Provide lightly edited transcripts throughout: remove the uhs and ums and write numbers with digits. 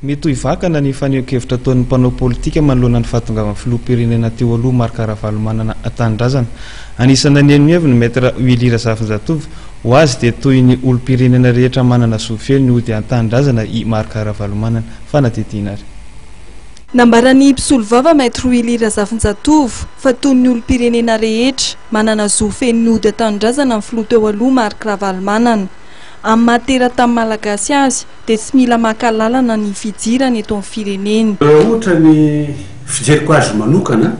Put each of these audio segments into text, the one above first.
Mety ivakana ny faneho-kevitra ataon'ny mpanao politika manoloana ny fahatongavan'ny filoham-pirenena teo aloha Marc Ravalomanana an-tanindrazana. Anisany nenihevy ny maître Willy Razafindratovo ho azy dia toy ny olom-pirenena rehetra manana zofely ny ody an-tanindrazana i Marc Ravalomanana. Fanatetihana ary. Nambarany mpisolo vava maître Willy Razafindratovo fa toy ny olom-pirenena rehetra manana zofely ny ody an-tanindrazana ny filoha teo aloha Marc Ravalomanana. Amin'ny matera tamin'ny malagasy azy dia tsy mila maka lalana ny fidirana eto amin'ny fireneny. Ohatra ny fijeriko azy manokana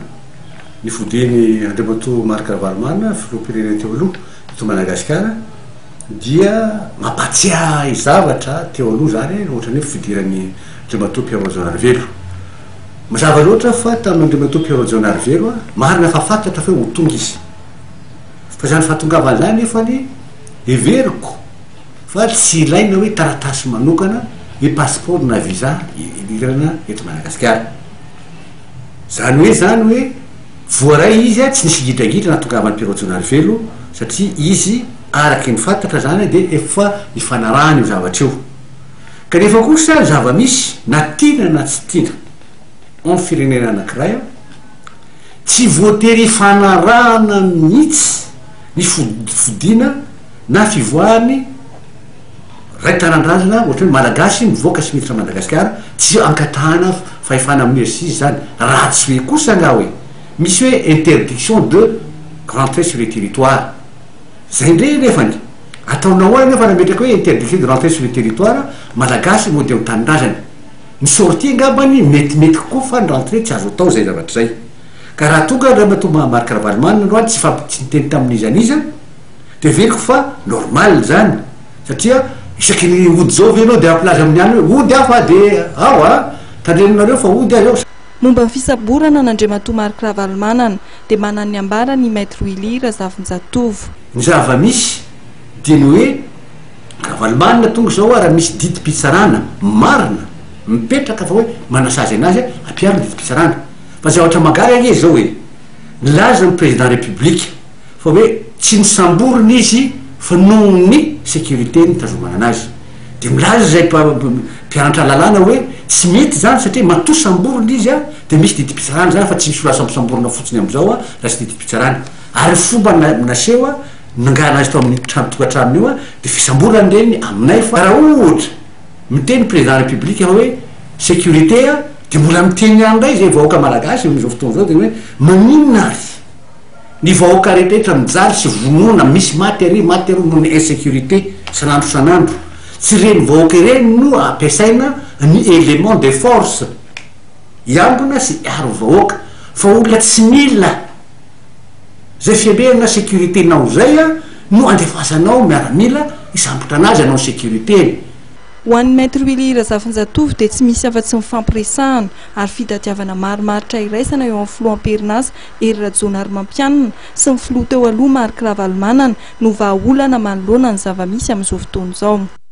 ny fodiny Andriamatoa Marc Ravalomanana filoham-pirenena teo aloha eto Madagasikara dia mampatsiahy zavatra teo aloha zany ohatra ny fidiran'ny Andriamatoa Pierrot Zanarivelo. Mazava loatra fa tamin'ny Andriamatoa Pierrot Zanarivelo marina fa fantatra fa ho tonga izy. Fa zany fahatongavana zany nefa ny heveriko fa tsy ilaina hoe taratasy manokana ny passeport na visa idirana eto Madagasikara. Zany hoe voaray izy tsy nisy gidragidra nahatongavany Pierrot Zanarivelo satria izy araky ny fantatra zany dia efa nifanarahany io zavatra io. Kanefa kosa zava-misy na tiana na tsy tiana amin'ny firenena anankiray tsy voatery fanarahana mihitsy ny fodiana na fivoahany ray tanandrazana ohatra hoe malagasy mivoaka sy miditra Madagasikara tsy ankatahana fahefana amin'ny exercice zany raha tsy hoe kosa nga hoe misy hoe interdiction de rentrer sur le territoire. Zay ndray nefany ataonao ao nefa nametraka hoe interdiction de rentrer sur le territoire malagasy mody amin'ny tanindrazana ny sortie ngambany metimety koa fa ny rentrée tsy azo atao zay zavatra zay. Ka raha tonga Andriamatoa Marc Ravalomanana androany tsy fampiteny tamin'iza dia veriko fa normal zany satria isaky ny ody zao venao dia amplaza amin'ny any hoe ody aho fa dia ao tandreninareo fa ody aho. Momba ny fisaborana n'Andriamatoa Marc Ravalomanana dia manana ny ambara ny maître Willy Razafindratovo. Ny zava-misy dia ny hoe Ravalomanana tonga zao raha misy didim-pitsarana marina mipetraka fa hoe manasazy anazy ampiaro didim-pitsarana. Fa zavatra magary anie zao hoe nilaza ny président république fa hoe tsy nisamborina izy fa noho ny sécurité ny tazomana anazy dia milaza zay mpianatra lalàna hoe tsy mety zany satria matoa samborina izy dia misy didim-pitsarana zany fa tsy misy olasa misamborina fotsiny amin'izao raha tsy didim-pitsarana. Ary ny fomba naseho nangana azy tao amin'ny tokantrano io dia fisamborana reny aminay fa raha ohatra miteny président république hoe sécurité dia mbola miteny ihany ndray zay vahoaka malagasy amin'izao fotoana zao dia hoe maninona ary ny vahoaka rehetrarehetra mijaly sy vonoina misy maty noho ny insécurité sanandro tsy reny vahoaka ireny no ampiasaina ny élément de force iambona sy aro vahoaka fa olona tsy mila zay fiaberana sécurité nao zay no andefasanao miaramila isambotra anazy anao sécurité. Ho an'ny maître Willy Razafindratovo dia tsy misy afa-tsy mifampiresahana ary fitadiavana marimaritra iraisana eo amin'ny filoham-perinasa Hery Rajaonarymampianina sy ny filoha teo aloha Marc Ravalomanana no vahaolana manoloana ny zava-misy amin'izao fotoana izao.